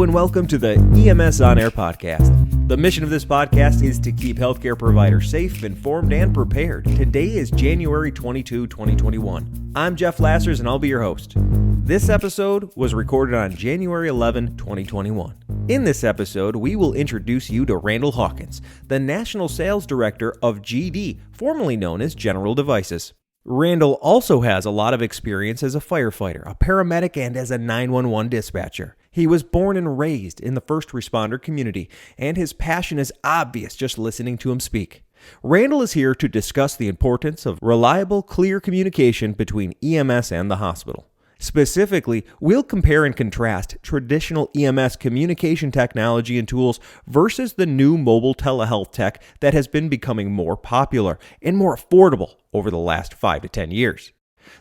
Hello and welcome to the EMS On AIR Podcast. The mission of this podcast is to keep healthcare providers safe, informed, and prepared. Today is January 22, 2021. I'm Jeff Lassers and I'll be your host. This episode was recorded on January 11, 2021. In this episode, we will introduce you to Randall Hawkins, the National Sales Director of GD, formerly known as General Devices. Randall also has a lot of experience as a firefighter, a paramedic, and as a 911 dispatcher. He was born and raised in the first responder community, and his passion is obvious just listening to him speak. Randall is here to discuss the importance of reliable, clear communication between EMS and the hospital. Specifically, we'll compare and contrast traditional EMS communication technology and tools versus the new mobile telehealth tech that has been becoming more popular and more affordable over the last 5 to 10 years.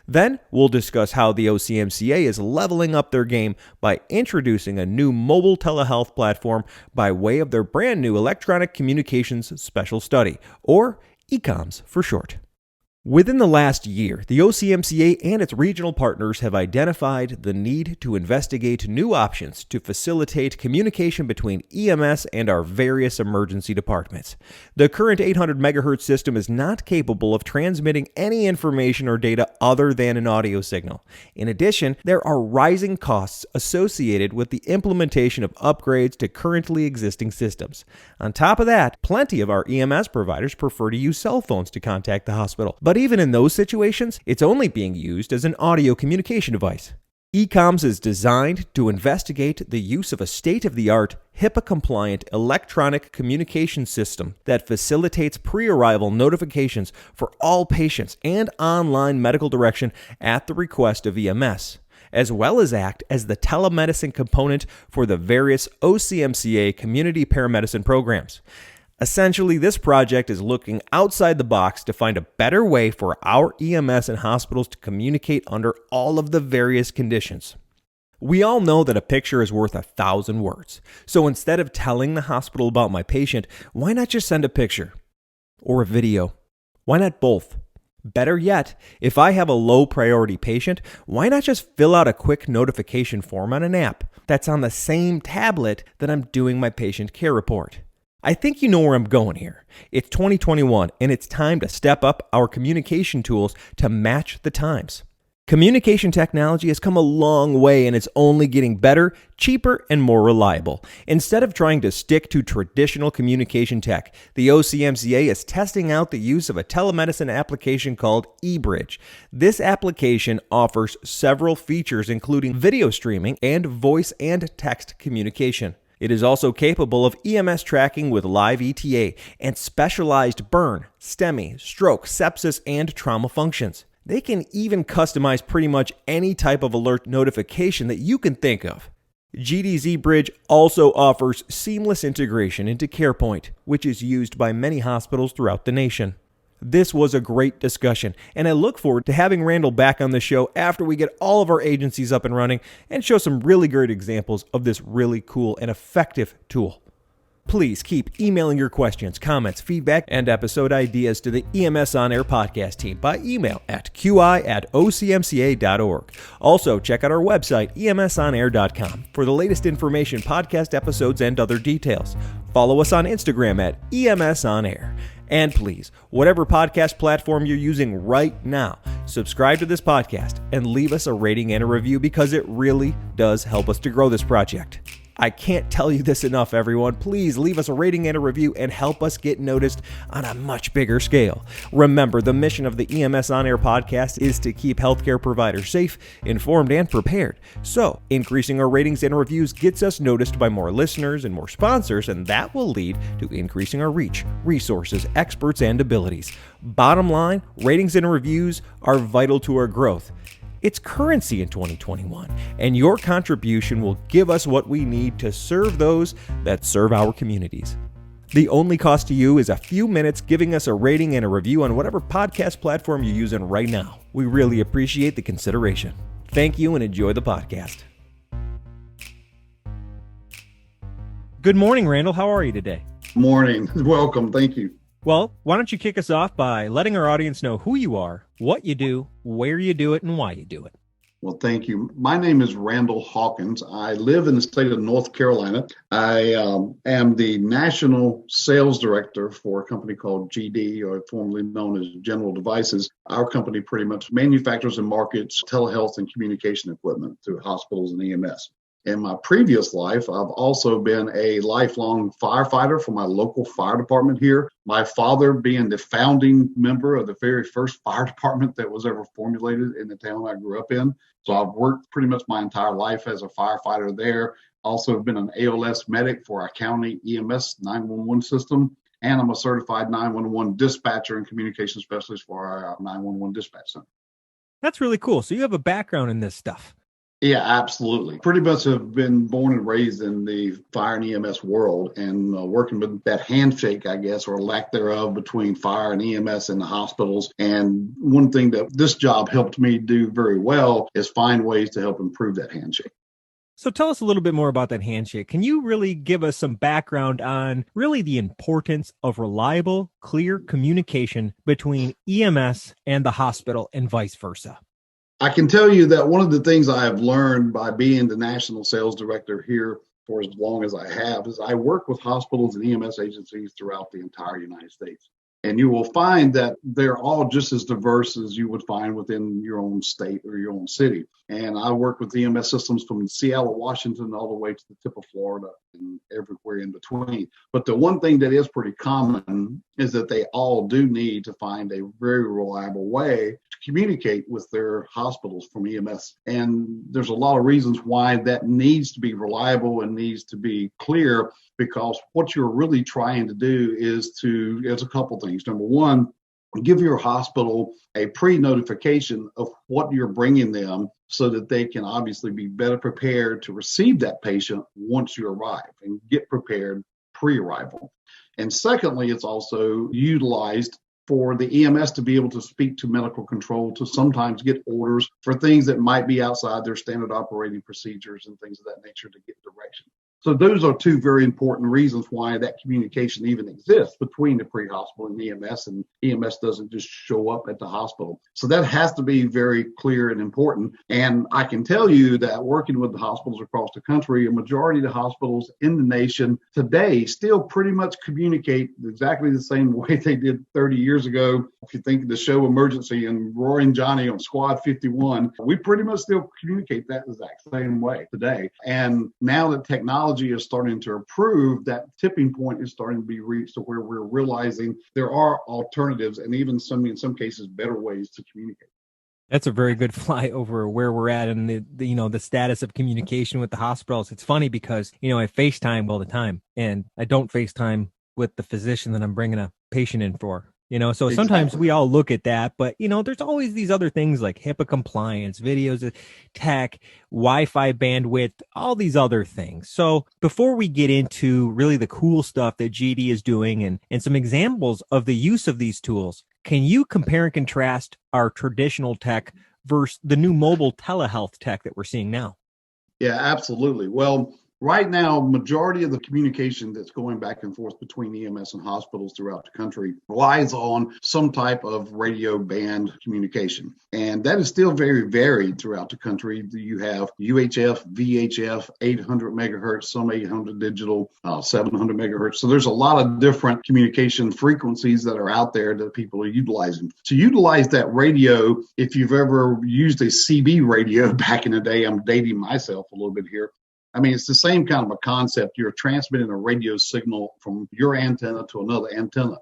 Then, we'll discuss how the OCMCA is leveling up their game by introducing a new mobile telehealth platform by way of their brand new Electronic Communications Special Study, or eComs for short. Within the last year, the OCMCA and its regional partners have identified the need to investigate new options to facilitate communication between EMS and our various emergency departments. The current 800 MHz system is not capable of transmitting any information or data other than an audio signal. In addition, there are rising costs associated with the implementation of upgrades to currently existing systems. On top of that, plenty of our EMS providers prefer to use cell phones to contact the hospital. But even in those situations, it's only being used as an audio communication device. eComs is designed to investigate the use of a state-of-the-art, HIPAA-compliant electronic communication system that facilitates pre-arrival notifications for all patients and online medical direction at the request of EMS, as well as act as the telemedicine component for the various OCMCA community paramedicine programs. Essentially, this project is looking outside the box to find a better way for our EMS and hospitals to communicate under all of the various conditions. We all know that a picture is worth 1,000 words. So instead of telling the hospital about my patient, why not just send a picture? Or a video? Why not both? Better yet, if I have a low priority patient, why not just fill out a quick notification form on an app that's on the same tablet that I'm doing my patient care report? I think you know where I'm going here. It's 2021, and it's time to step up our communication tools to match the times. Communication technology has come a long way, and it's only getting better, cheaper, and more reliable. Instead of trying to stick to traditional communication tech, the OCMCA is testing out the use of a telemedicine application called eBridge. This application offers several features, including video streaming and voice and text communication. It is also capable of EMS tracking with live ETA and specialized burn, STEMI, stroke, sepsis, and trauma functions. They can even customize pretty much any type of alert notification that you can think of. GD's eBridge also offers seamless integration into CarePoint, which is used by many hospitals throughout the nation. This was a great discussion, and I look forward to having Randall back on the show after we get all of our agencies up and running and show some really great examples of this really cool and effective tool. Please keep emailing your questions, comments, feedback, and episode ideas to the EMS On Air podcast team by email at qi@ocmca.org. Also, check out our website, emsonair.com, for the latest information, podcast episodes, and other details. Follow us on Instagram at EMS On Air. And please, whatever podcast platform you're using right now, subscribe to this podcast and leave us a rating and a review because it really does help us to grow this project. I can't tell you this enough, everyone. Please leave us a rating and a review and help us get noticed on a much bigger scale. Remember, the mission of the EMS On Air podcast is to keep healthcare providers safe, informed, and prepared. So, increasing our ratings and reviews gets us noticed by more listeners and more sponsors, and that will lead to increasing our reach, resources, experts, and abilities. Bottom line, ratings and reviews are vital to our growth. It's currency in 2021, and your contribution will give us what we need to serve those that serve our communities. The only cost to you is a few minutes giving us a rating and a review on whatever podcast platform you're using right now. We really appreciate the consideration. Thank you and enjoy the podcast. Good morning, Randall. How are you today? Morning. Welcome. Thank you. Well, why don't you kick us off by letting our audience know who you are, what you do, where you do it, and why you do it. Well, thank you. My name is Randall Hawkins. I live in the state of North Carolina. I am the national sales director for a company called GD, or formerly known as General Devices. Our company pretty much manufactures and markets telehealth and communication equipment through hospitals and EMS. In my previous life, I've also been a lifelong firefighter for my local fire department here. My father being the founding member of the very first fire department that was ever formulated in the town I grew up in. So I've worked pretty much my entire life as a firefighter there. Also been an ALS medic for our county EMS 911 system. And I'm a certified 911 dispatcher and communication specialist for our 911 dispatch center. That's really cool. So you have a background in this stuff. Yeah, absolutely. Pretty much have been born and raised in the fire and EMS world and working with that handshake, I guess, or lack thereof between fire and EMS in the hospitals. And one thing that this job helped me do very well is find ways to help improve that handshake. So tell us a little bit more about that handshake. Can you really give us some background on really the importance of reliable, clear communication between EMS and the hospital and vice versa? I can tell you that one of the things I have learned by being the national sales director here for as long as I have is I work with hospitals and EMS agencies throughout the entire United States. And you will find that they're all just as diverse as you would find within your own state or your own city. And I work with EMS systems from Seattle, Washington, all the way to the tip of Florida and everywhere in between. But the one thing that is pretty common is that they all do need to find a very reliable way to communicate with their hospitals from EMS. And there's a lot of reasons why that needs to be reliable and needs to be clear, because what you're really trying to do is a couple things. Number one, give your hospital a pre-notification of what you're bringing them so that they can obviously be better prepared to receive that patient once you arrive and get prepared pre-arrival. And secondly, it's also utilized for the EMS to be able to speak to medical control to sometimes get orders for things that might be outside their standard operating procedures and things of that nature to get direction. So those are two very important reasons why that communication even exists between the pre-hospital and EMS, and EMS doesn't just show up at the hospital. So that has to be very clear and important. And I can tell you that working with the hospitals across the country, a majority of the hospitals in the nation today still pretty much communicate exactly the same way they did 30 years ago. If you think of the show Emergency and Roaring Johnny on Squad 51, we pretty much still communicate that exact same way today. And now that technology is starting to improve, that tipping point is starting to be reached to where we're realizing there are alternatives and even in some cases better ways to communicate. That's a very good flyover where we're at and the status of communication with the hospitals. It's funny because, I FaceTime all the time, and I don't FaceTime with the physician that I'm bringing a patient in for. So sometimes we all look at that, but, there's always these other things like HIPAA compliance, videos, tech, Wi-Fi bandwidth, all these other things. So before we get into really the cool stuff that GD is doing and some examples of the use of these tools, can you compare and contrast our traditional tech versus the new mobile telehealth tech that we're seeing now? Yeah, absolutely. Well, right now, majority of the communication that's going back and forth between EMS and hospitals throughout the country relies on some type of radio band communication. And that is still very varied throughout the country. You have UHF, VHF, 800 megahertz, some 800 digital, 700 megahertz. So there's a lot of different communication frequencies that are out there that people are utilizing. To utilize that radio, if you've ever used a CB radio back in the day, I'm dating myself a little bit here. I mean, it's the same kind of a concept. You're transmitting a radio signal from your antenna to another antenna.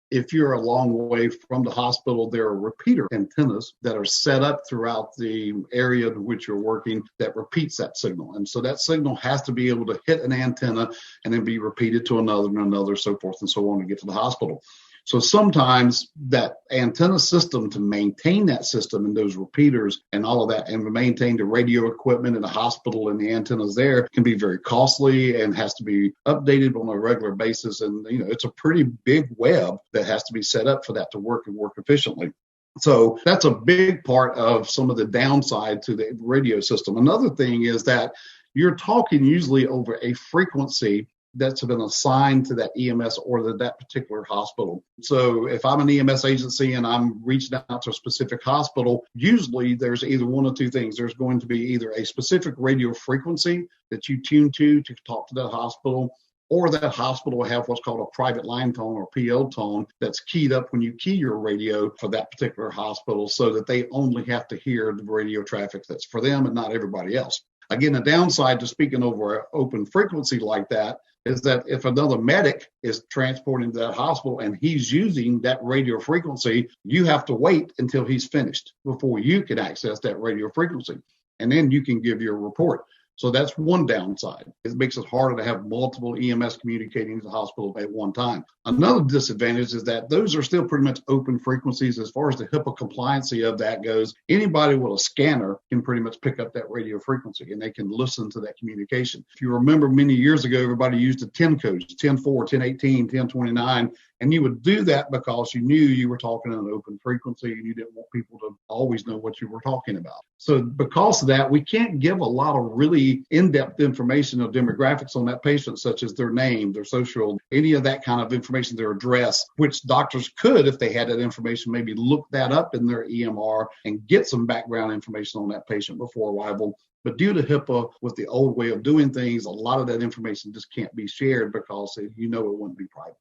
If you're a long way from the hospital, there are repeater antennas that are set up throughout the area in which you're working that repeats that signal. And so that signal has to be able to hit an antenna and then be repeated to another and another, so forth and so on to get to the hospital. So sometimes that antenna system, to maintain that system and those repeaters and all of that, and to maintain the radio equipment in the hospital and the antennas there, can be very costly and has to be updated on a regular basis. And, it's a pretty big web that has to be set up for that to work and work efficiently. So that's a big part of some of the downside to the radio system. Another thing is that you're talking usually over a frequency that's been assigned to that EMS or that particular hospital. So if I'm an EMS agency and I'm reaching out to a specific hospital, usually there's either one or two things. There's going to be either a specific radio frequency that you tune to talk to that hospital, or that hospital will have what's called a private line tone or PL tone that's keyed up when you key your radio for that particular hospital, so that they only have to hear the radio traffic that's for them and not everybody else. Again, the downside to speaking over an open frequency like that is that if another medic is transporting to that hospital and he's using that radio frequency, you have to wait until he's finished before you can access that radio frequency. And then you can give your report. So that's one downside. It makes it harder to have multiple EMS communicating to the hospital at one time. Another disadvantage is that those are still pretty much open frequencies. As far as the HIPAA compliancy of that goes, anybody with a scanner can pretty much pick up that radio frequency and they can listen to that communication. If you remember many years ago, everybody used the 10 codes, 10-4, 10-18, 10-29, and you would do that because you knew you were talking on an open frequency and you didn't want people to always know what you were talking about. So because of that, we can't give a lot of really in-depth information or demographics on that patient, such as their name, their social, any of that kind of information, their address, which doctors could, if they had that information, maybe look that up in their EMR and get some background information on that patient before arrival. But due to HIPAA, with the old way of doing things, a lot of that information just can't be shared because it wouldn't be private.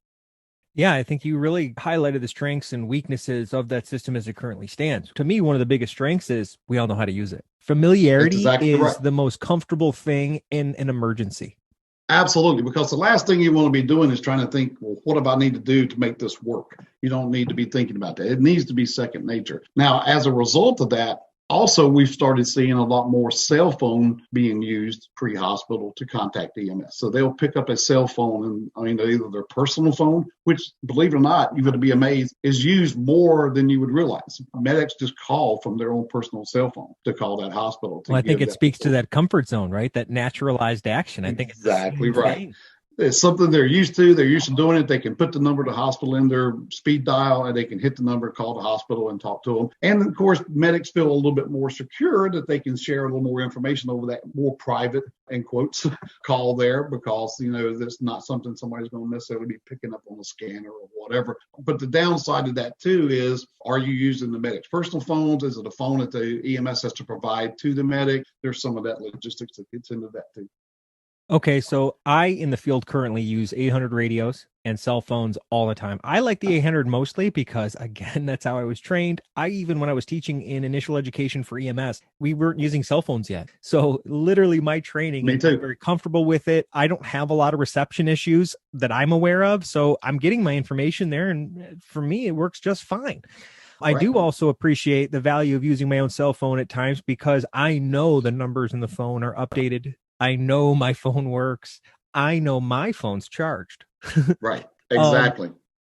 Yeah, I think you really highlighted the strengths and weaknesses of that system as it currently stands. To me, one of the biggest strengths is we all know how to use it. Familiarity is the most comfortable thing in an emergency. Absolutely, because the last thing you want to be doing is trying to think, well, what do I need to do to make this work? You don't need to be thinking about that. It needs to be second nature. Now, as a result of that, also, we've started seeing a lot more cell phone being used pre-hospital to contact EMS. So they'll pick up a cell phone and either their personal phone, which, believe it or not, you're going to be amazed, is used more than you would realize. Medics just call from their own personal cell phone to call that hospital. Well, I think it speaks to that comfort zone, right? That naturalized action. I think exactly right. It's something they're used to. They're used to doing it. They can put the number to the hospital in their speed dial, and they can hit the number, call the hospital, and talk to them. And of course, medics feel a little bit more secure that they can share a little more information over that more private, in quotes, call there, because that's not something somebody's going to necessarily be picking up on a scanner or whatever. But the downside of that too is, are you using the medic's personal phones? Is it a phone that the EMS has to provide to the medic? There's some of that logistics that gets into that too. Okay, so I, in the field, currently use 800 radios and cell phones all the time. I like the 800 mostly because, again, that's how I was trained. Even when I was teaching in initial education for EMS, we weren't using cell phones yet. So literally my training, I'm very comfortable with it. I don't have a lot of reception issues that I'm aware of. So I'm getting my information there. And for me, it works just fine. I do also appreciate the value of using my own cell phone at times because I know the numbers in the phone are updated. I know my phone works. I know my phone's charged. Right. Exactly.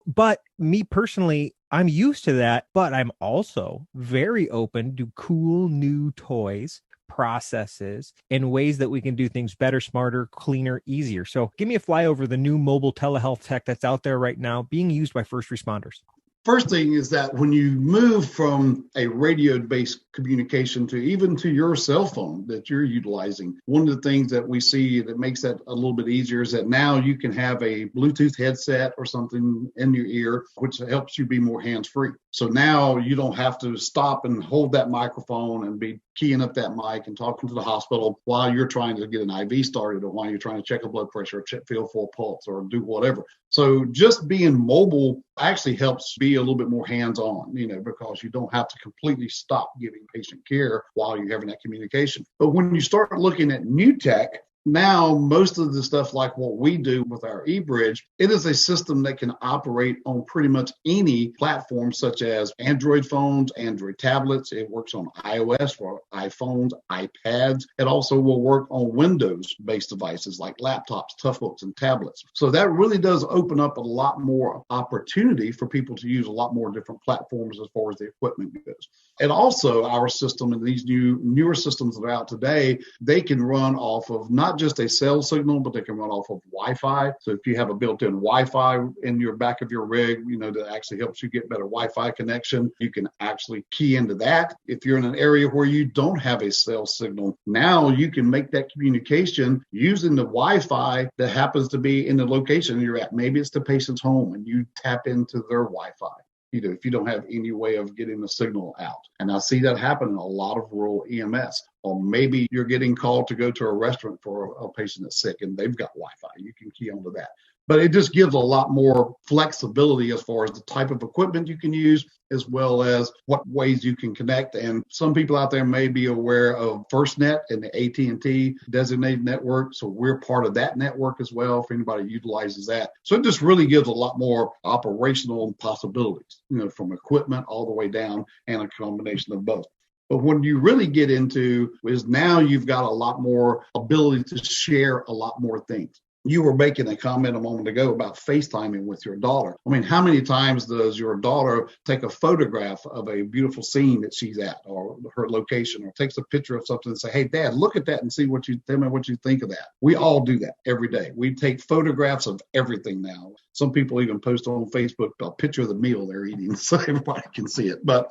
But me personally, I'm used to that, but I'm also very open to cool new toys, processes, and ways that we can do things better, smarter, cleaner, easier. So give me a flyover the new mobile telehealth tech that's out there right now being used by first responders. First thing is that when you move from a radio-based communication to even to your cell phone that you're utilizing, one of the things that we see that makes that a little bit easier is that now you can have a Bluetooth headset or something in your ear, which helps you be more hands-free. So now you don't have to stop and hold that microphone and be keying up that mic and talking to the hospital while you're trying to get an IV started or while you're trying to check a blood pressure or feel for a pulse or do whatever. So just being mobile actually helps be a little bit more hands-on, because you don't have to completely stop giving patient care while you're having that communication. But when you start looking at new tech, now, most of the stuff like what we do with our eBridge, it is a system that can operate on pretty much any platform, such as Android phones, Android tablets. It works on iOS for iPhones, iPads. It also will work on Windows-based devices like laptops, toughbooks, and tablets. So that really does open up a lot more opportunity for people to use a lot more different platforms as far as the equipment goes. And also, our system and these newer systems that are out today, they can run off of not not just a cell signal, but they can run off of Wi-Fi. So if you have a built-in Wi-Fi in your back of your rig, that actually helps you get better Wi-Fi connection, you can actually key into that. If you're in an area where you don't have a cell signal, now you can make that communication using the Wi-Fi that happens to be in the location you're at. Maybe it's the patient's home and you tap into their Wi-Fi. If you don't have any way of getting the signal out. And I see that happen in a lot of rural EMS. Or maybe you're getting called to go to a restaurant for a patient that's sick and they've got Wi-Fi. You can key onto that. But it just gives a lot more flexibility as far as the type of equipment you can use, as well as what ways you can connect. And some people out there may be aware of FirstNet and the AT&T designated network. So we're part of that network as well, if anybody utilizes that. So it just really gives a lot more operational possibilities, from equipment all the way down, and a combination of both. But when you really get into is now you've got a lot more ability to share a lot more things. You were making a comment a moment ago about FaceTiming with your daughter. I mean, how many times does your daughter take a photograph of a beautiful scene that she's at, or her location, or takes a picture of something and say, "Hey, Dad, look at that and tell me what you think of that." We all do that every day. We take photographs of everything now. Some people even post on Facebook a picture of the meal they're eating so everybody can see it. But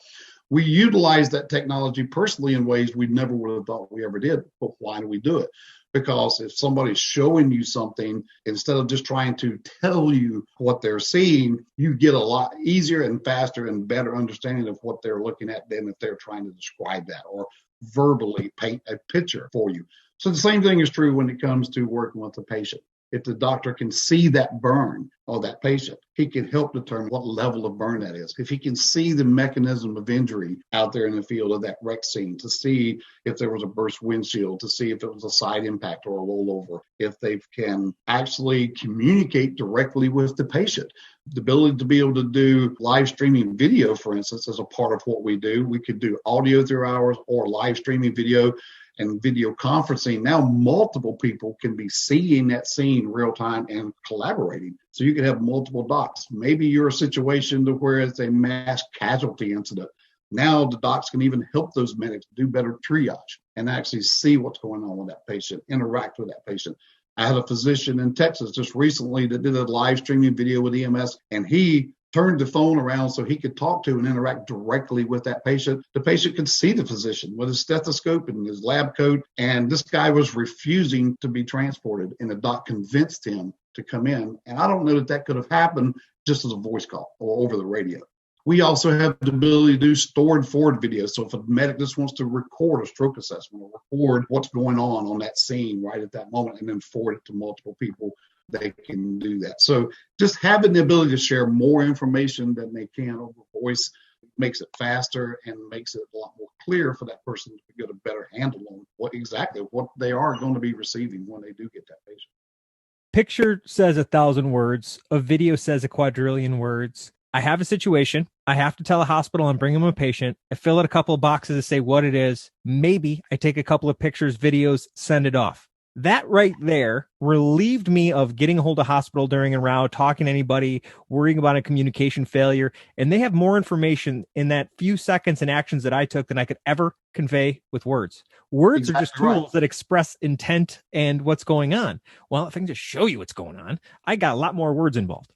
we utilize that technology personally in ways we never would have thought we ever did. But why do we do it? Because if somebody's showing you something, instead of just trying to tell you what they're seeing, you get a lot easier and faster and better understanding of what they're looking at than if they're trying to describe that or verbally paint a picture for you. So the same thing is true when it comes to working with the patient. If the doctor can see that burn of that patient, he can help determine what level of burn that is. If he can see the mechanism of injury out there in the field of that wreck scene, to see if there was a burst windshield, to see if it was a side impact or a rollover, if they can actually communicate directly with the patient. The ability to be able to do live streaming video, for instance, is a part of what we do. We could do audio through ours or live streaming video and video conferencing. Now multiple people can be seeing that scene real time and collaborating. So you can have multiple docs. Maybe you're a situation to where it's a mass casualty incident. Now the docs can even help those medics do better triage and actually see what's going on with that patient, interact with that patient. I had a physician in Texas just recently that did a live streaming video with EMS, and he turned the phone around so he could talk to and interact directly with that patient. The patient could see the physician with his stethoscope and his lab coat, and this guy was refusing to be transported, and the doc convinced him to come in. And I don't know that could have happened just as a voice call or over the radio. We also have the ability to do stored forward videos. So if a medic just wants to record a stroke assessment or record what's going on that scene right at that moment and then forward it to multiple people, they can do that. So just having the ability to share more information than they can over voice makes it faster and makes it a lot more clear for that person to get a better handle on what they are going to be receiving when they do get that patient. Picture says 1,000 words. A video says a quadrillion words. I have a situation. I have to tell a hospital I'm bringing them a patient. I fill out a couple of boxes to say what it is. Maybe I take a couple of pictures, videos, send it off. That right there relieved me of getting a hold of hospital during a row, talking to anybody, worrying about a communication failure. And they have more information in that few seconds and actions that I took than I could ever convey with words. Words are just tools that express intent and what's going on. Well, if I can just show you what's going on, I got a lot more words involved.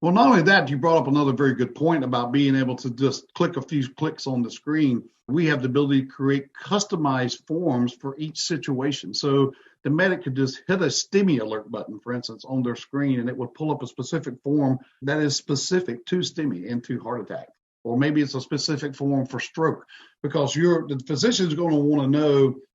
Well, not only that, you brought up another very good point about being able to just click a few clicks on the screen. We have the ability to create customized forms for each situation. So the medic could just hit a STEMI alert button, for instance, on their screen, and it would pull up a specific form that is specific to STEMI and to heart attack. Or maybe it's a specific form for stroke, because the physician is going to want to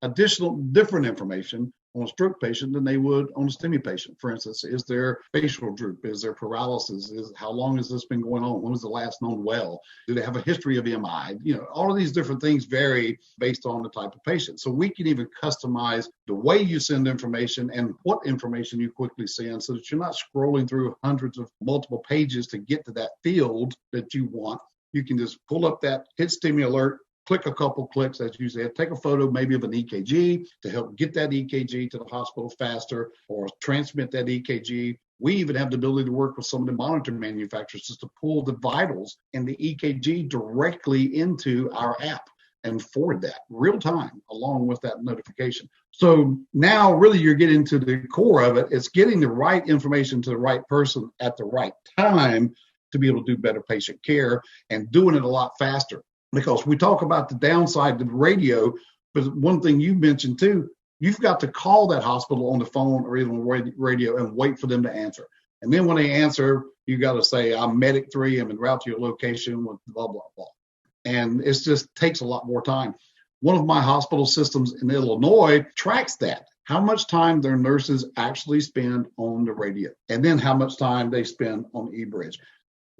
know different information on a stroke patient than they would on a STEMI patient. For instance, is there facial droop? Is there paralysis? How long has this been going on? When was the last known well? Do they have a history of MI? All of these different things vary based on the type of patient. So we can even customize the way you send information and what information you quickly send so that you're not scrolling through hundreds of multiple pages to get to that field that you want. You can just pull up that, hit STEMI alert, click a couple clicks, as you said, take a photo maybe of an EKG to help get that EKG to the hospital faster or transmit that EKG. We even have the ability to work with some of the monitor manufacturers just to pull the vitals and the EKG directly into our app. and forward that real time along with that notification. So now really you're getting to the core of it. It's getting the right information to the right person at the right time to be able to do better patient care and doing it a lot faster. Because we talk about the downside to the radio, but one thing you mentioned too, you've got to call that hospital on the phone or even on radio and wait for them to answer. And then when they answer, you got to say, I'm Medic 3, I'm en route to your location with blah, blah, blah. And it just takes a lot more time. One of my hospital systems in Illinois tracks that, how much time their nurses actually spend on the radio, and then how much time they spend on eBridge.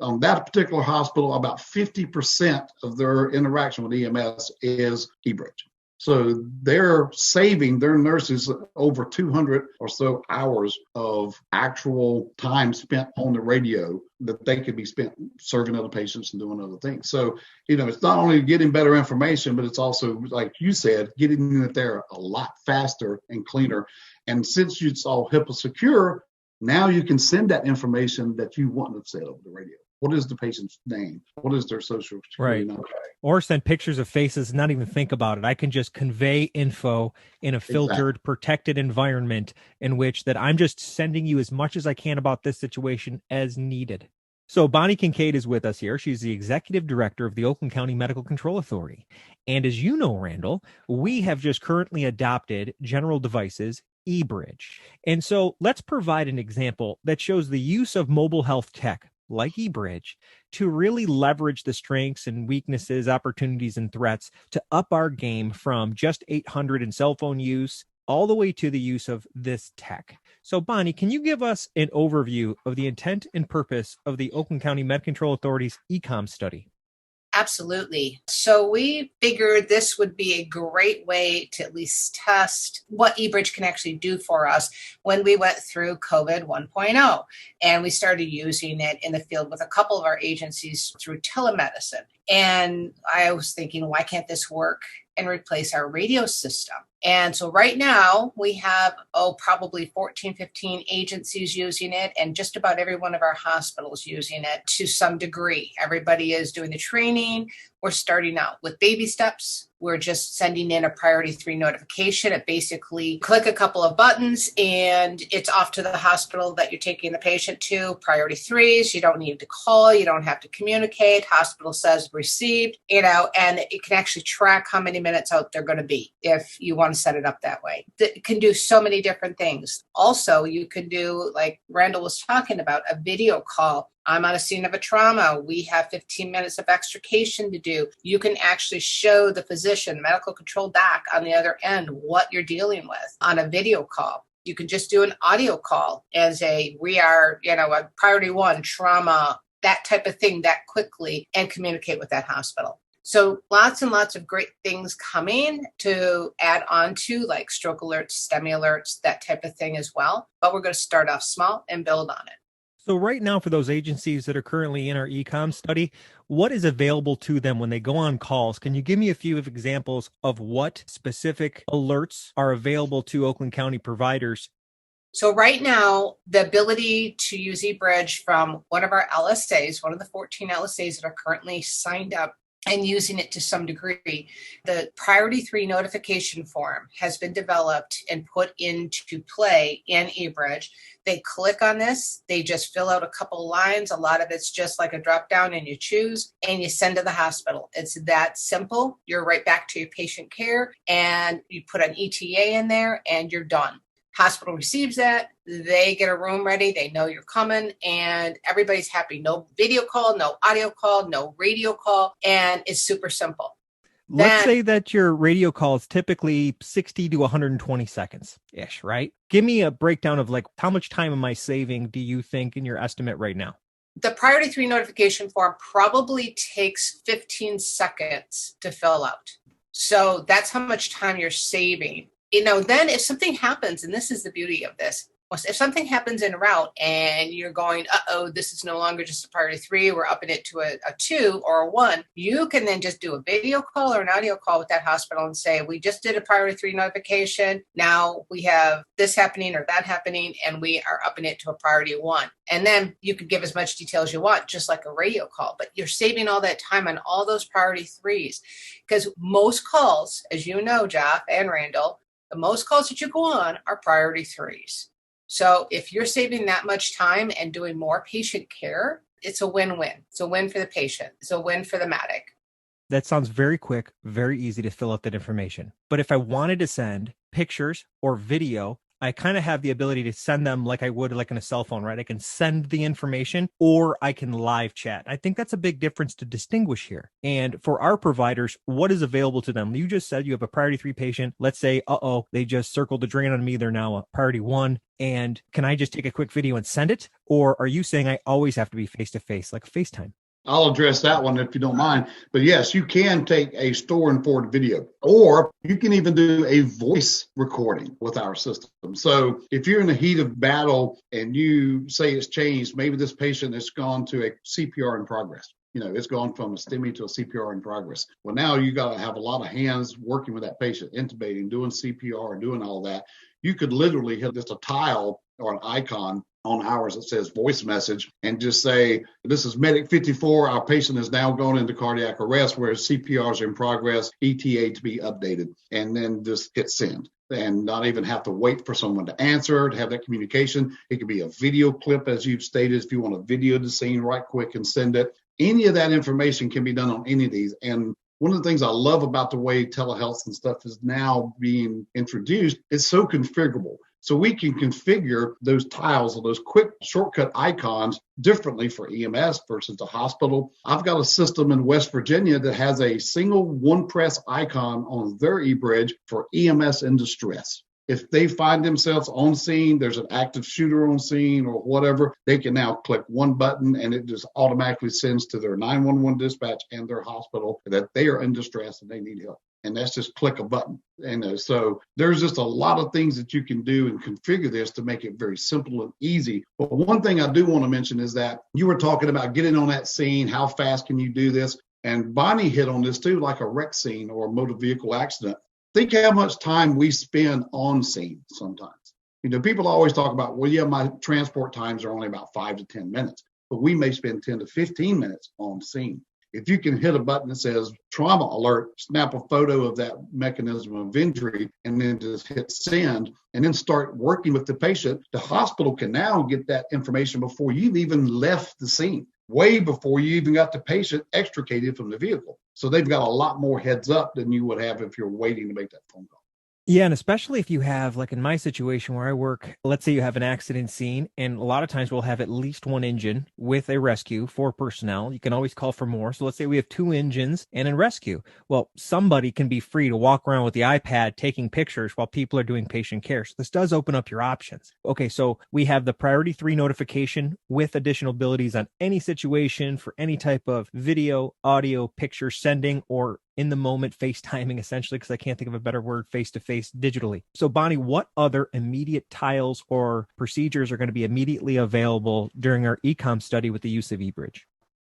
On that particular hospital, about 50% of their interaction with EMS is eBridge. So they're saving their nurses over 200 or so hours of actual time spent on the radio that they could be spent serving other patients and doing other things. So, it's not only getting better information, but it's also, like you said, getting it there a lot faster and cleaner. And since it's all HIPAA secure, now you can send that information that you want to say over the radio. What is the patient's name? What is their social security number? Or send pictures of faces, not even think about it. I can just convey info in a filtered, protected environment in which that I'm just sending you as much as I can about this situation as needed. So Bonnie Kincaid is with us here. She's the executive director of the Oakland County Medical Control Authority. And as you know, Randall, we have just currently adopted General Devices eBridge. And so let's provide an example that shows the use of mobile health tech like eBridge to really leverage the strengths and weaknesses, opportunities, and threats to up our game from just 800 in cell phone use all the way to the use of this tech. So Bonnie, can you give us an overview of the intent and purpose of the Oakland County Med Control Authority's eComs study? Absolutely. So we figured this would be a great way to at least test what eBridge can actually do for us when we went through COVID 1.0. And we started using it in the field with a couple of our agencies through telemedicine. And I was thinking, why can't this work and replace our radio system? And so right now we have, probably 14, 15 agencies using it, and just about every one of our hospitals using it to some degree. Everybody is doing the training. We're starting out with baby steps. We're just sending in a priority 3 notification. It basically click a couple of buttons and it's off to the hospital that you're taking the patient to. Priority 3s, you don't need to call, you don't have to communicate. Hospital says received, and it can actually track how many minutes out they're going to be if you want to set it up that way. It can do so many different things. Also, you can do, like Randall was talking about, a video call. I'm on a scene of a trauma. We have 15 minutes of extrication to do. You can actually show the physician, medical control doc on the other end, what you're dealing with on a video call. You can just do an audio call as a priority 1 trauma, that type of thing that quickly, and communicate with that hospital. So lots and lots of great things coming to add on to, like stroke alerts, STEMI alerts, that type of thing as well. But we're going to start off small and build on it. So right now, for those agencies that are currently in our eComs study, what is available to them when they go on calls? Can you give me a few examples of what specific alerts are available to Oakland County providers? So right now, the ability to use eBridge from one of our LSAs, one of the 14 LSAs that are currently signed up and using it to some degree, the priority 3 notification form has been developed and put into play in eBridge. They click on this, they just fill out a couple lines. A lot of it's just like a drop down and you choose and you send to the hospital. It's that simple. You're right back to your patient care and you put an ETA in there and you're done. Hospital receives that, they get a room ready, they know you're coming, and everybody's happy. No video call, no audio call, no radio call, and it's super simple. Let's say that your radio call is typically 60 to 120 seconds-ish, right? Give me a breakdown of how much time am I saving, do you think, in your estimate right now? The priority 3 notification form probably takes 15 seconds to fill out. So that's how much time you're saving. Then if something happens, and this is the beauty of this, If something happens en route and you're going, this is no longer just a priority 3, we're upping it to a 2 or a 1, you can then just do a video call or an audio call with that hospital and say, we just did a priority 3 notification. Now we have this happening or that happening, and we are upping it to a priority 1. And then you could give as much detail as you want, just like a radio call, but you're saving all that time on all those priority 3s. Because most calls, as you know, Jeff and Randall, the most calls that you go on are priority 3s. So if you're saving that much time and doing more patient care, it's a win-win. It's a win for the patient. It's a win for the medic. That sounds very quick, very easy to fill out that information. But if I wanted to send pictures or video, I kind of have the ability to send them like I would like on a cell phone, right? I can send the information or I can live chat. I think that's a big difference to distinguish here. And for our providers, what is available to them? You just said you have a priority 3 patient. Let's say, they just circled the drain on me. They're now a priority 1. And can I just take a quick video and send it? Or are you saying I always have to be face-to-face, like FaceTime? I'll address that one if you don't mind. But yes, you can take a store and forward video, or you can even do a voice recording with our system. So if you're in the heat of battle and you say it's changed, maybe this patient has gone to a CPR in progress. It's gone from a STEMI to a CPR in progress. Well, now you got to have a lot of hands working with that patient, intubating, doing CPR, doing all that. You could literally hit just a tile or an icon on ours that says voice message and just say, this is medic 54. Our patient is now going into cardiac arrest where CPRs are in progress, ETA to be updated, and then just hit send and not even have to wait for someone to answer, to have that communication. It could be a video clip, as you've stated, if you want to video the scene right quick and send it. Any of that information can be done on any of these. And one of the things I love about the way telehealth and stuff is now being introduced, it's so configurable. So we can configure those tiles or those quick shortcut icons differently for EMS versus the hospital. I've got a system in West Virginia that has a single one-press icon on their eBridge for EMS in distress. If they find themselves on scene, there's an active shooter on scene or whatever, they can now click one button and it just automatically sends to their 911 dispatch and their hospital that they are in distress and they need help. And that's just click a button. And so there's just a lot of things that you can do and configure this to make it very simple and easy. But one thing I do want to mention is that you were talking about getting on that scene. How fast can you do this? And Bonnie hit on this too, like a wreck scene or a motor vehicle accident. Think how much time we spend on scene sometimes. People always talk about, well, yeah, my transport times are only about 5 to 10 minutes, but we may spend 10 to 15 minutes on scene. If you can hit a button that says trauma alert, snap a photo of that mechanism of injury, and then just hit send, and then start working with the patient, the hospital can now get that information before you've even left the scene, way before you even got the patient extricated from the vehicle. So they've got a lot more heads up than you would have if you're waiting to make that phone call. Yeah, and especially if you have, like in my situation where I work, let's say you have an accident scene, and a lot of times we'll have at least one engine with a rescue for personnel. You can always call for more. So let's say we have 2 engines and a rescue. Well, somebody can be free to walk around with the iPad taking pictures while people are doing patient care. So this does open up your options. Okay, so we have the priority 3 notification with additional abilities on any situation for any type of video, audio, picture sending, or in the moment FaceTiming, essentially, because I can't think of a better word, face-to-face digitally. So Bonnie, what other immediate tiles or procedures are going to be immediately available during our eComs study with the use of eBridge?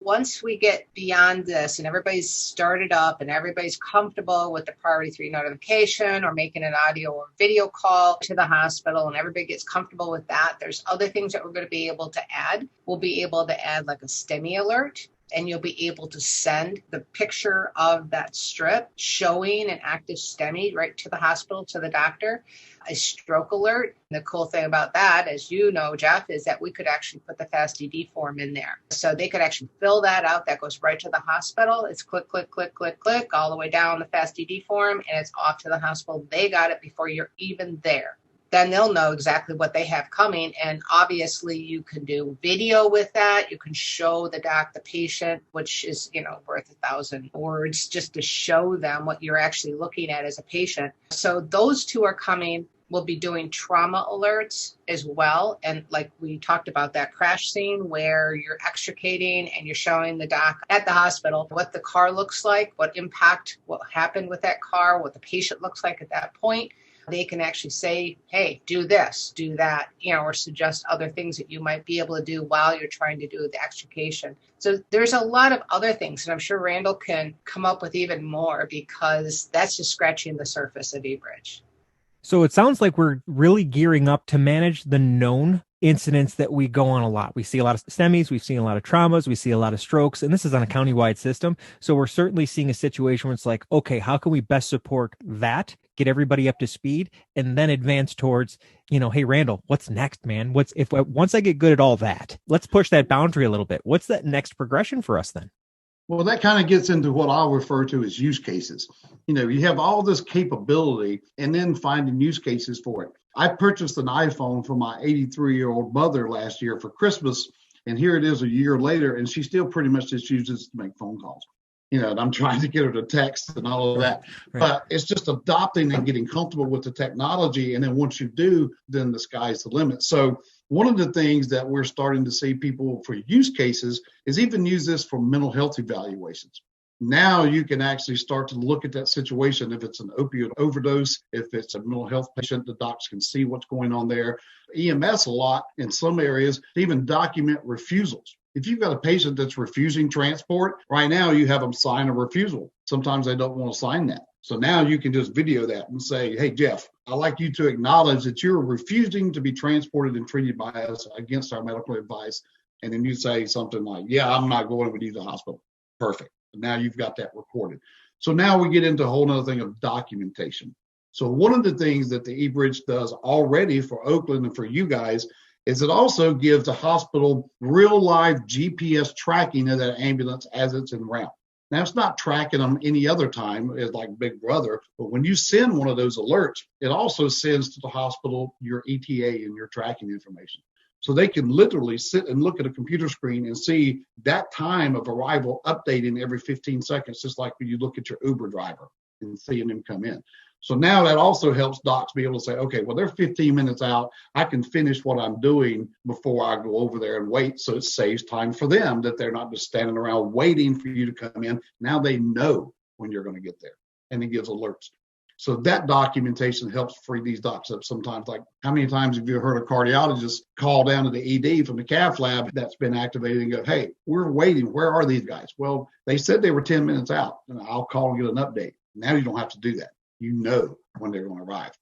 Once we get beyond this and everybody's started up and everybody's comfortable with the priority 3 notification or making an audio or video call to the hospital and everybody gets comfortable with that, there's other things that we're going to be able to add. We'll be able to add like a STEMI alert, and you'll be able to send the picture of that strip showing an active STEMI right to the hospital, to the doctor. A stroke alert. The cool thing about that, as you know, Jeff, is that we could actually put the FAST-DD form in there. So they could actually fill that out. That goes right to the hospital. It's click, click, click, click, click, all the way down the FAST-DD form, and it's off to the hospital. They got it before you're even there. Then they'll know exactly what they have coming. And obviously you can do video with that. You can show the doc, the patient, which is, worth 1,000 words just to show them what you're actually looking at as a patient. So those 2 are coming. We'll be doing trauma alerts as well. And like we talked about that crash scene where you're extricating and you're showing the doc at the hospital what the car looks like, what impact, what happened with that car, what the patient looks like at that point. they can actually say, hey, do this, do that, or suggest other things that you might be able to do while you're trying to do the extrication. So there's a lot of other things, and I'm sure Randall can come up with even more, because that's just scratching the surface of eBridge. So it sounds like we're really gearing up to manage the known incidents that we go on a lot. We see a lot of STEMIs, we've seen a lot of traumas, we see a lot of strokes, and this is on a countywide system. So we're certainly seeing a situation where it's like, okay, how can we best support that, get everybody up to speed, and then advance towards, hey, Randall, what's next, man? Once I get good at all that, let's push that boundary a little bit. What's that next progression for us then? Well, that kind of gets into what I'll refer to as use cases. You have all this capability and then finding use cases for it. I purchased an iPhone for my 83-year-old mother last year for Christmas, and here it is a year later, and she still pretty much just uses it to make phone calls. And I'm trying to get her to text and all of that. Right. But it's just adopting and getting comfortable with the technology. And then once you do, then the sky's the limit. So one of the things that we're starting to see people for use cases is even use this for mental health evaluations. Now you can actually start to look at that situation. If it's an opioid overdose, if it's a mental health patient, the docs can see what's going on there. EMS a lot in some areas, even document refusals. If you've got a patient that's refusing transport, right now you have them sign a refusal. Sometimes they don't want to sign that. So now you can just video that and say, hey, Jeff, I'd like you to acknowledge that you're refusing to be transported and treated by us against our medical advice. And then you say something like, yeah, I'm not going with you to the hospital. Perfect. Now you've got that recorded. So now we get into a whole other thing of documentation. So one of the things that the eBridge does already for Oakland and for you guys is it also gives the hospital real live GPS tracking of that ambulance as it's en route. Now, it's not tracking them any other time as like Big Brother, but when you send one of those alerts, it also sends to the hospital your ETA and your tracking information. So they can literally sit and look at a computer screen and see that time of arrival updating every 15 seconds, just like when you look at your Uber driver and seeing them come in. So now that also helps docs be able to say, okay, well, they're 15 minutes out. I can finish what I'm doing before I go over there and wait. So it saves time for them, that they're not just standing around waiting for you to come in. Now they know when you're going to get there, and it gives alerts. So that documentation helps free these docs up sometimes. Like, how many times have you heard a cardiologist call down to the ED from the cath lab that's been activated and go, hey, we're waiting. Where are these guys? Well, they said they were 10 minutes out, and I'll call and get an update. Now you don't have to do that. You know when they're going to arrive.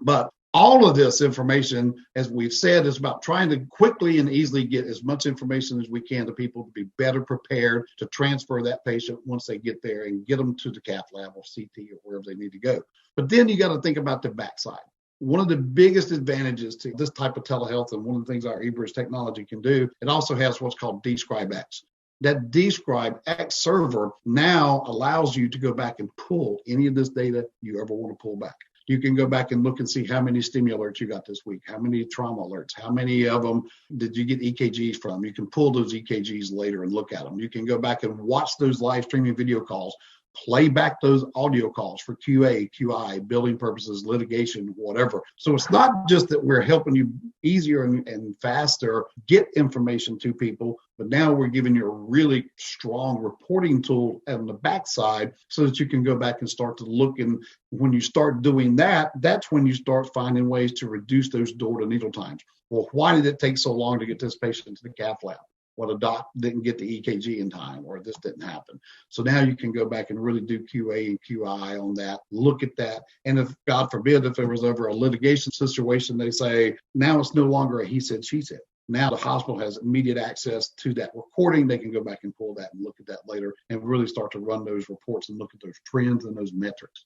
But all of this information, as we've said, is about trying to quickly and easily get as much information as we can to people to be better prepared to transfer that patient once they get there and get them to the cath lab or CT or wherever they need to go. But then you got to think about the backside. One of the biggest advantages to this type of telehealth, and one of the things our eBridge technology can do, it also has what's called DScribeX. That DScribeX server now allows you to go back and pull any of this data you ever want to pull back. You can go back and look and see how many STEMI alerts you got this week, how many trauma alerts, how many of them did you get EKGs from. You can pull those EKGs later and look at them. You can go back and watch those live streaming video calls, play back those audio calls for QA, QI, billing purposes, litigation, whatever. So it's not just that we're helping you easier and faster get information to people, but now we're giving you a really strong reporting tool on the backside so that you can go back and start to look. And when you start doing that, that's when you start finding ways to reduce those door-to-needle times. Well, why did it take so long to get this patient to the cath lab? Well, the doc didn't get the EKG in time, or this didn't happen. So now you can go back and really do QA and QI on that, look at that. And if, God forbid, if there was ever a litigation situation, they say, now it's no longer a he said, she said. Now the hospital has immediate access to that recording. They can go back and pull that and look at that later and really start to run those reports and look at those trends and those metrics.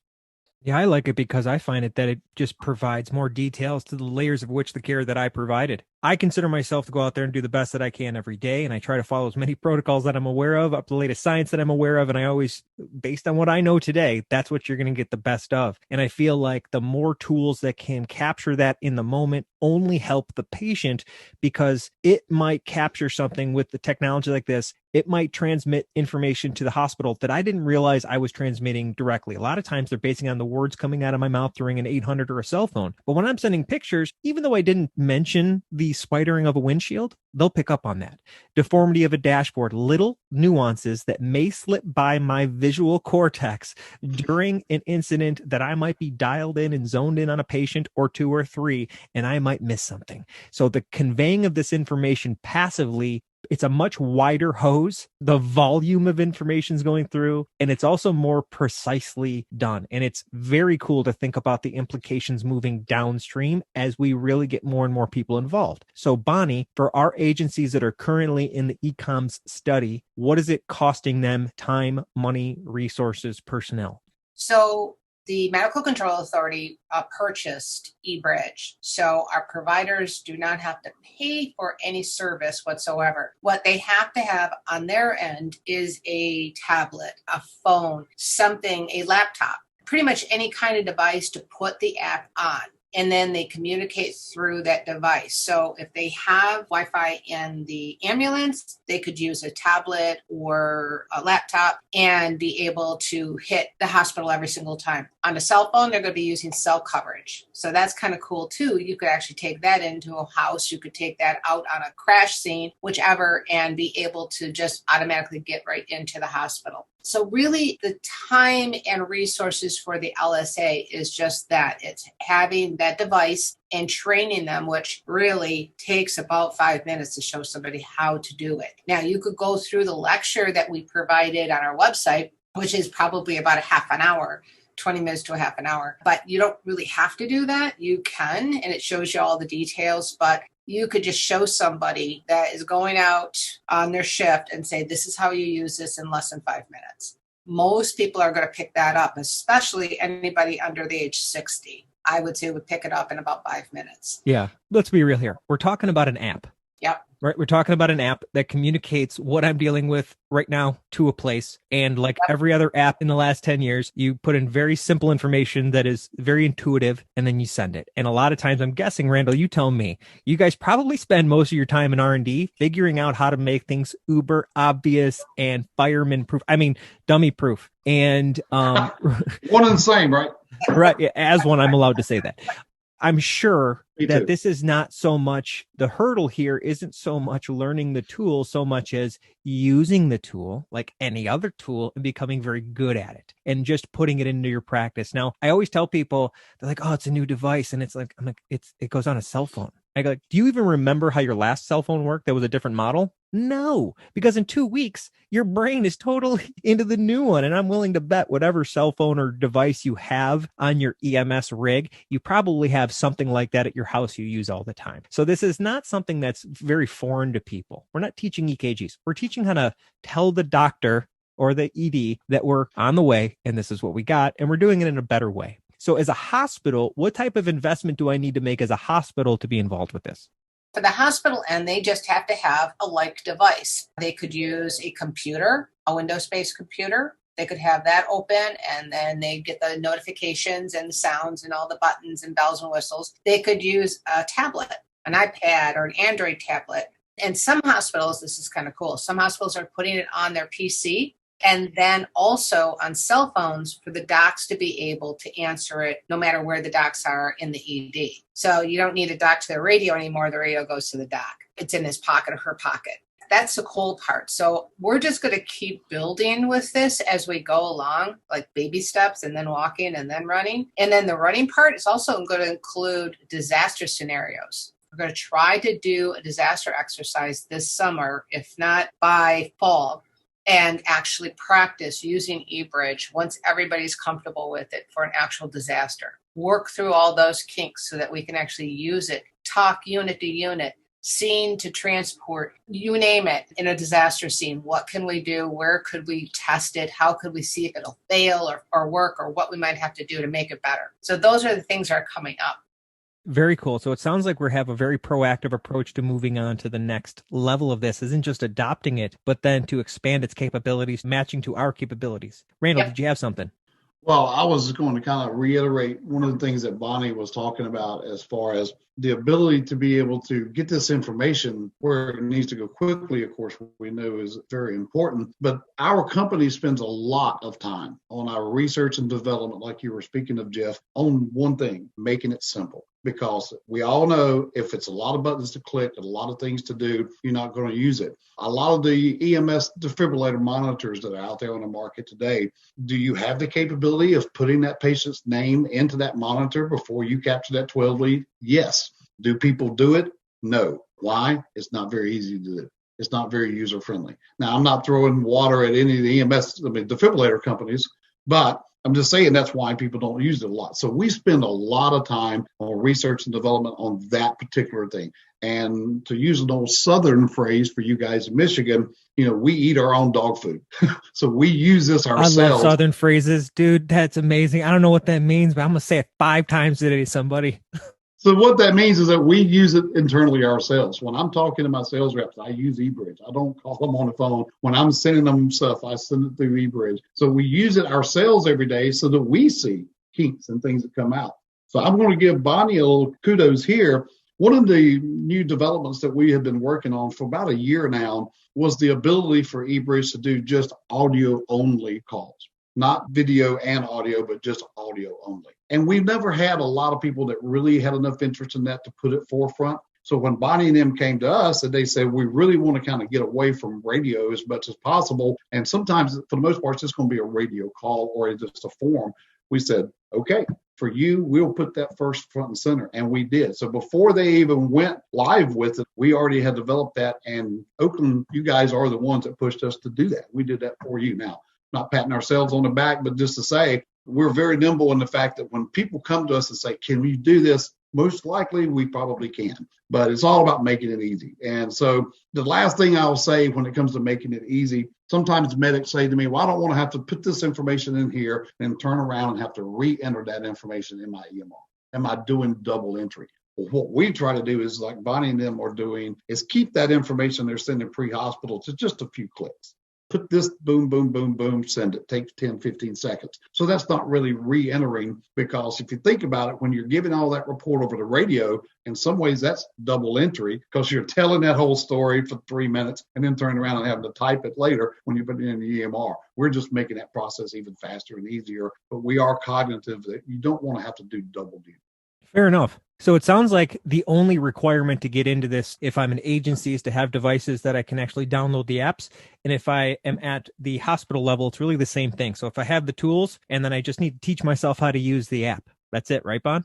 Yeah, I like it because I find it that it just provides more details to the layers of which the care that I provided. I consider myself to go out there and do the best that I can every day, and I try to follow as many protocols that I'm aware of, up to the latest science that I'm aware of, and I always, based on what I know today, that's what you're going to get the best of. And I feel like the more tools that can capture that in the moment only help the patient, because it might capture something with the technology like this. It might transmit information to the hospital that I didn't realize I was transmitting directly. A lot of times they're basing on the words coming out of my mouth during an 800 or a cell phone. But when I'm sending pictures, even though I didn't mention the spidering of a windshield, they'll pick up on that. Deformity of a dashboard, little nuances that may slip by my visual cortex during an incident that I might be dialed in and zoned in on a patient or two or three, and I might miss something. So the conveying of this information passively, it's a much wider hose. The volume of information is going through, and it's also more precisely done. And it's very cool to think about the implications moving downstream as we really get more and more people involved. So Bonnie, for our agencies that are currently in the eComs study, what is it costing them? Time, money, resources, personnel? So the Medical Control Authority purchased eBridge. So our providers do not have to pay for any service whatsoever. What they have to have on their end is a tablet, a phone, something, a laptop, pretty much any kind of device to put the app on. And then they communicate through that device. So if they have Wi-Fi in the ambulance, they could use a tablet or a laptop and be able to hit the hospital every single time. On a cell phone, they're going to be using cell coverage. So that's kind of cool too. You could actually take that into a house. You could take that out on a crash scene, whichever, and be able to just automatically get right into the hospital. So really the time and resources for the LSA is just that. It's having that device and training them, which really takes about 5 minutes to show somebody how to do it. Now, you could go through the lecture that we provided on our website, which is probably about a half an hour, 20 minutes to a half an hour. But you don't really have to do that. You can, and it shows you all the details, but you could just show somebody that is going out on their shift and say, this is how you use this in less than 5 minutes. Most people are going to pick that up, especially anybody under the age 60. I would say would pick it up in about 5 minutes. Yeah. Let's be real here. We're talking about an app. Yep. Right. We're talking about an app that communicates what I'm dealing with right now to a place. And like every other app in the last 10 years, you put in very simple information that is very intuitive, and then you send it. And a lot of times, I'm guessing, Randall, you tell me, you guys probably spend most of your time in R&D figuring out how to make things uber obvious and fireman proof. I mean, dummy proof. And one and the same, right? Right. As one, I'm allowed to say that. I'm sure Me that too. this is not so much, the hurdle here isn't so much learning the tool so much as using the tool like any other tool and becoming very good at it and just putting it into your practice. Now, I always tell people, they're like, oh, it's a new device. And it's like, I'm like, it goes on a cell phone. I go, do you even remember how your last cell phone worked? That was a different model? No, because in 2 weeks, your brain is totally into the new one. And I'm willing to bet whatever cell phone or device you have on your EMS rig, you probably have something like that at your house you use all the time. So this is not something that's very foreign to people. We're not teaching EKGs. We're teaching how to tell the doctor or the ED that we're on the way and this is what we got. And we're doing it in a better way. So as a hospital, what type of investment do I need to make as a hospital to be involved with this? For the hospital end, they just have to have a like device. They could use a computer, a Windows-based computer. They could have that open and then they get the notifications and the sounds and all the buttons and bells and whistles. They could use a tablet, an iPad or an Android tablet. And some hospitals, this is kind of cool, some hospitals are putting it on their PC and then also on cell phones for the docs to be able to answer it no matter where the docs are in the ED. So you don't need a doc to the radio anymore. The radio goes to the doc. It's in his pocket or her pocket. That's the cool part. So we're just going to keep building with this as we go along, like baby steps and then walking and then running. And then the running part is also going to include disaster scenarios. We're going to try to do a disaster exercise this summer, if not by fall, and actually practice using eBridge once everybody's comfortable with it for an actual disaster. Work through all those kinks so that we can actually use it, talk unit to unit, scene to transport, you name it, in a disaster scene. What can we do? Where could we test it? How could we see if it'll fail or work or what we might have to do to make it better? So those are the things that are coming up. Very cool. So it sounds like we have a very proactive approach to moving on to the next level of this. Isn't just adopting it, but then to expand its capabilities, matching to our capabilities. Randall, Yep. Did you have something? Well, I was going to kind of reiterate one of the things that Bonnie was talking about as far as the ability to be able to get this information where it needs to go quickly, of course, we know is very important. But our company spends a lot of time on our research and development, like you were speaking of, Jeff, on one thing, making it simple. Because we all know if it's a lot of buttons to click and a lot of things to do, you're not going to use it. A lot of the EMS defibrillator monitors that are out there on the market today, do you have the capability of putting that patient's name into that monitor before you capture that 12 lead? Yes. Do people do it? No. Why? It's not very easy to do. It's not very user friendly. Now, I'm not throwing water at any of the defibrillator companies, but I'm just saying that's why people don't use it a lot. So we spend a lot of time on research and development on that particular thing. And to use an old Southern phrase for you guys in Michigan, we eat our own dog food. So we use this ourselves. I love Southern phrases, dude. That's amazing. I don't know what that means, but I'm going to say it 5 times today to somebody. So what that means is that we use it internally ourselves. When I'm talking to my sales reps, I use eBridge. I don't call them on the phone. When I'm sending them stuff, I send it through eBridge. So we use it ourselves every day so that we see kinks and things that come out. So I'm going to give Bonnie a little kudos here. One of the new developments that we have been working on for about a year now was the ability for eBridge to do just audio-only calls. Not video and audio, but just audio only. And we've never had a lot of people that really had enough interest in that to put it forefront. So when Bonnie and them came to us and they said, we really want to kind of get away from radio as much as possible. And sometimes, for the most part, it's just going to be a radio call or just a form. We said, okay, for you, we'll put that first front and center. And we did. So before they even went live with it, we already had developed that. And Oakland, you guys are the ones that pushed us to do that. We did that for you. Now, not patting ourselves on the back, but just to say we're very nimble in the fact that when people come to us and say, can we do this? Most likely we probably can, but it's all about making it easy. And so the last thing I'll say when it comes to making it easy, sometimes medics say to me, well, I don't want to have to put this information in here and turn around and have to re-enter that information in my EMR. Am I doing double entry? Well, what we try to do is, like Bonnie and them are doing, is keep that information they're sending pre-hospital to just a few clicks. Put this, boom, boom, boom, boom, send it. Takes 10, 15 seconds. So that's not really re-entering, because if you think about it, when you're giving all that report over the radio, in some ways that's double entry, because you're telling that whole story for 3 minutes and then turning around and having to type it later when you put it in the EMR. We're just making that process even faster and easier, but we are cognitive that you don't want to have to do double duty. Fair enough. So it sounds like the only requirement to get into this, if I'm an agency, is to have devices that I can actually download the apps. And if I am at the hospital level, it's really the same thing. So if I have the tools and then I just need to teach myself how to use the app, that's it, right, Bon?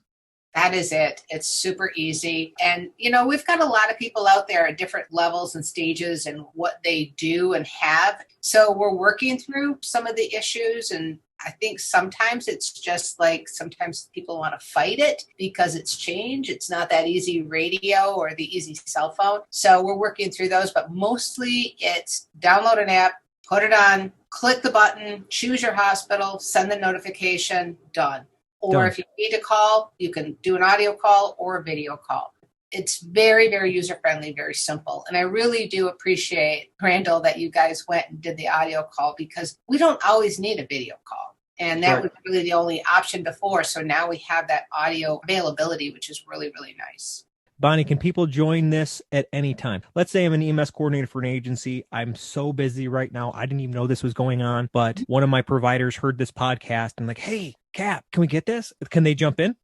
That is it. It's super easy. And, we've got a lot of people out there at different levels and stages and what they do and have. So we're working through some of the issues, and I think sometimes it's just like sometimes people want to fight it because it's change. It's not that easy radio or the easy cell phone. So we're working through those, but mostly it's download an app, put it on, click the button, choose your hospital, send the notification, done. Or if you need to call, you can do an audio call or a video call. It's very, very user-friendly, very simple. And I really do appreciate, Randall, that you guys went and did the audio call, because we don't always need a video call. And that was really the only option before. So now we have that audio availability, which is really, really nice. Bonnie, can people join this at any time? Let's say I'm an EMS coordinator for an agency. I'm so busy right now. I didn't even know this was going on, but one of my providers heard this podcast and like, hey, Cap, can we get this? Can they jump in?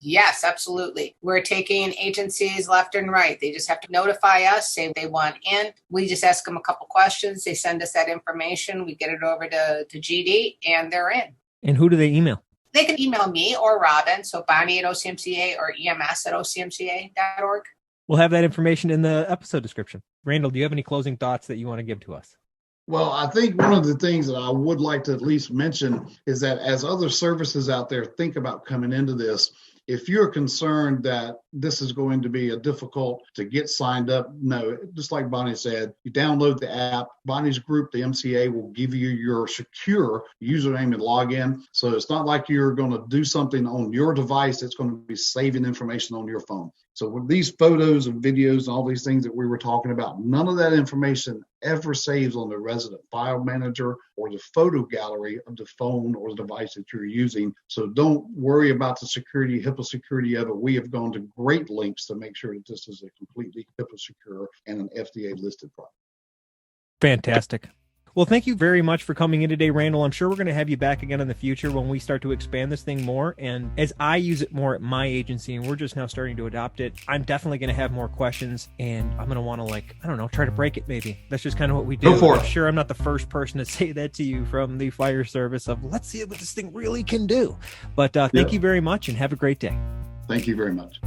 Yes, absolutely. We're taking agencies left and right. They just have to notify us, say they want in. We just ask them a couple questions. They send us that information. We get it over to GD and they're in. And who do they email? They can email me or Robin, so Bonnie at OCMCA or EMS at OCMCA.org. We'll have that information in the episode description. Randall, do you have any closing thoughts that you want to give to us? Well, I think one of the things that I would like to at least mention is that as other services out there think about coming into this, if you're concerned that this is going to be a difficult to get signed up, no, just like Bonnie said, you download the app. Bonnie's group, the MCA, will give you your secure username and login. So it's not like you're going to do something on your device. It's going to be saving information on your phone. So with these photos and videos and all these things that we were talking about, none of that information ever saves on the resident file manager or the photo gallery of the phone or the device that you're using. So don't worry about the security, HIPAA security of it. We have gone to great lengths to make sure that this is a completely HIPAA secure and an FDA listed product. Fantastic. Well, thank you very much for coming in today, Randall. I'm sure we're going to have you back again in the future when we start to expand this thing more. And as I use it more at my agency, and we're just now starting to adopt it, I'm definitely going to have more questions, and I'm going to want to, try to break it maybe. That's just kind of what we do. Go for it. I'm sure I'm not the first person to say that to you from the fire service of, let's see what this thing really can do. But thank you very much, and have a great day. Thank you very much.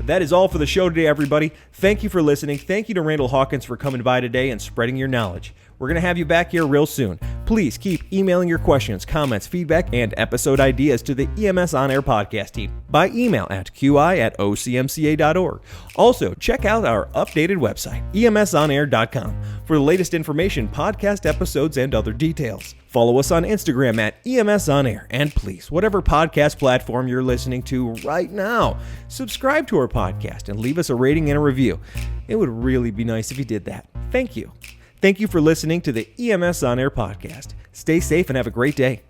That is all for the show today, everybody. Thank you for listening. Thank you to Randall Hawkins for coming by today and spreading your knowledge. We're going to have you back here real soon. Please keep emailing your questions, comments, feedback, and episode ideas to the EMS On Air podcast team by email at qi@ocmca.org. Also, check out our updated website, emsonair.com, for the latest information, podcast episodes, and other details. Follow us on Instagram at EMS On Air. And please, whatever podcast platform you're listening to right now, subscribe to our podcast and leave us a rating and a review. It would really be nice if you did that. Thank you. Thank you for listening to the EMS On Air podcast. Stay safe and have a great day.